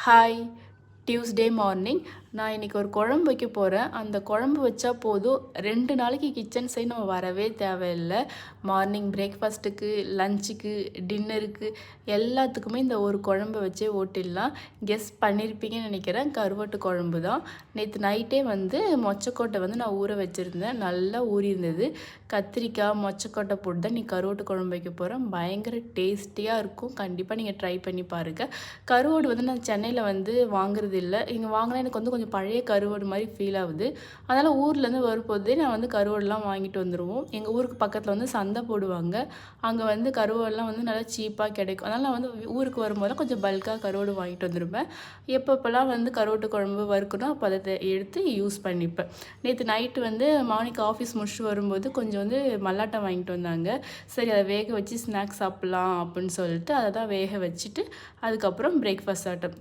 Hi Tuesday morning நான் இன்றைக்கி ஒரு குழம்பு வைக்க போகிறேன். அந்த குழம்பு வச்சா போதும் 2 நாளைக்கு கிச்சன் சைடு நம்ம வரவே தேவையில்லை. மார்னிங் பிரேக்ஃபாஸ்ட்டுக்கு, லஞ்சுக்கு, டின்னருக்கு எல்லாத்துக்குமே இந்த ஒரு குழம்பு வச்சே ஓட்டிடலாம். கெஸ் பண்ணியிருப்பீங்கன்னு நினைக்கிறேன். கருவாட்டு குழம்பு தான். நேற்று நைட்டே மொச்சக்கொட்டை நான் ஊற வச்சுருந்தேன். நல்லா ஊறியிருந்தது. கத்திரிக்காய் மொச்சக்கொட்டை போட்டு தான் கருவாட்டு குழம்பு வைக்க போகிறேன். பயங்கர டேஸ்டியாக இருக்கும். கண்டிப்பாக நீங்கள் ட்ரை பண்ணி பாருங்கள். கருவாடு நான் சென்னையில் வாங்குறது இல்லை. இங்கே வாங்கினா எனக்கு கொஞ்சம் பழைய கருவாடு மாதிரி ஃபீல் ஆகுது. அதனால் ஊர்லேருந்து வரும்போதே நான் கருவாடுலாம் வாங்கிட்டு வந்துடுவோம். எங்கள் ஊருக்கு பக்கத்தில் சந்தை போடுவாங்க. அங்கே கருவாடுலாம் நல்லா சீப்பாக கிடைக்கும். அதனால் நான் ஊருக்கு வரும்போது கொஞ்சம் பல்காக கருவாடு வாங்கிட்டு வந்துடுவேன். எப்பப்போலாம் கருவாட்டு குழம்பு வறுக்கணும் அப்போ அதை எடுத்து யூஸ் பண்ணிப்பேன். நேற்று நைட்டு மார்னிங் ஆஃபீஸ் முடிச்சுட்டு வரும்போது கொஞ்சம் மல்லாட்டை வாங்கிட்டு வந்தாங்க. சரி அதை வேக வச்சு ஸ்நாக்ஸ் சாப்பிட்லாம் அப்படின்னு சொல்லிட்டு அதை தான் வேக வச்சுட்டு அதுக்கப்புறம் பிரேக்ஃபாஸ்ட் ஆட்டம்